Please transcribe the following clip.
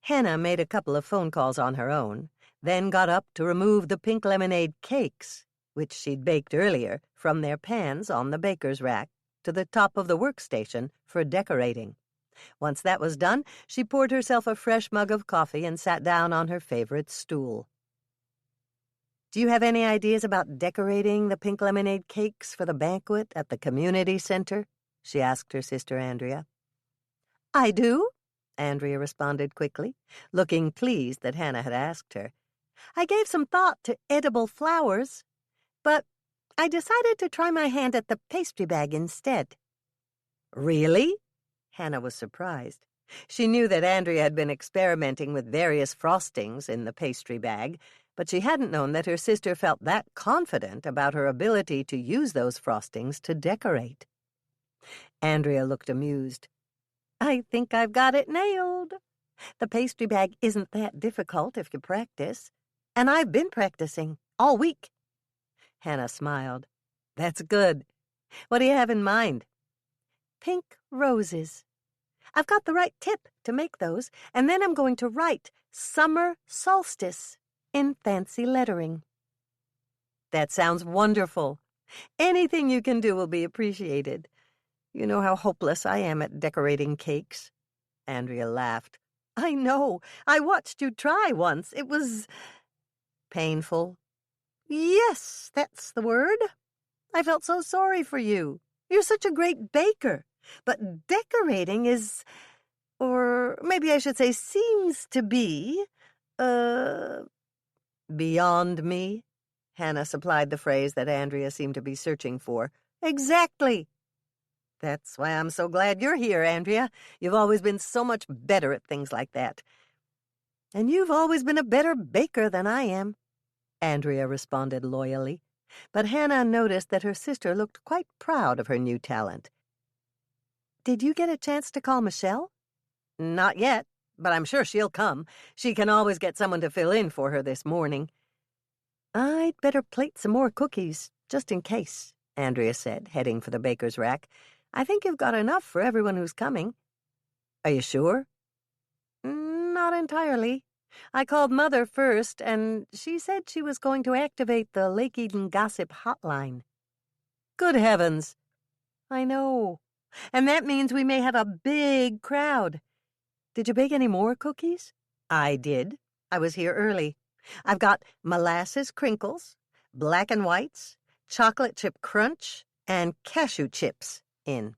Hannah made a couple of phone calls on her own, then got up to remove the pink lemonade cakes, which she'd baked earlier, from their pans on the baker's rack to the top of the workstation for decorating. Once that was done, she poured herself a fresh mug of coffee and sat down on her favorite stool. "Do you have any ideas about decorating the pink lemonade cakes for the banquet at the community center?" she asked her sister Andrea. "I do," Andrea responded quickly, looking pleased that Hannah had asked her. "I gave some thought to edible flowers, but I decided to try my hand at the pastry bag instead." "Really?" Hannah was surprised. She knew that Andrea had been experimenting with various frostings in the pastry bag, but she hadn't known that her sister felt that confident about her ability to use those frostings to decorate. Andrea looked amused. "I think I've got it nailed. The pastry bag isn't that difficult if you practice, and I've been practicing all week." Hannah smiled. "That's good. What do you have in mind?" "Pink roses. I've got the right tip to make those, and then I'm going to write Summer Solstice in fancy lettering." "That sounds wonderful. Anything you can do will be appreciated. You know how hopeless I am at decorating cakes." Andrea laughed. "I know. I watched you try once. It was painful." "Yes, that's the word. I felt so sorry for you. You're such a great baker. But decorating is, or maybe I should say seems to be, beyond me." Hannah supplied the phrase that Andrea seemed to be searching for. "Exactly. That's why I'm so glad you're here, Andrea. You've always been so much better at things like that. And you've always been a better baker than I am," Andrea responded loyally. But Hannah noticed that her sister looked quite proud of her new talent. "Did you get a chance to call Michelle?" "Not yet, but I'm sure she'll come. She can always get someone to fill in for her this morning." "I'd better plate some more cookies, just in case," Andrea said, heading for the baker's rack. "I think you've got enough for everyone who's coming." "Are you sure?" "Not entirely. I called Mother first, and she said she was going to activate the Lake Eden Gossip Hotline." "Good heavens!" "I know. And that means we may have a big crowd. Did you bake any more cookies?" "I did. I was here early. I've got molasses crinkles, black and whites, chocolate chip crunch, and cashew chips in."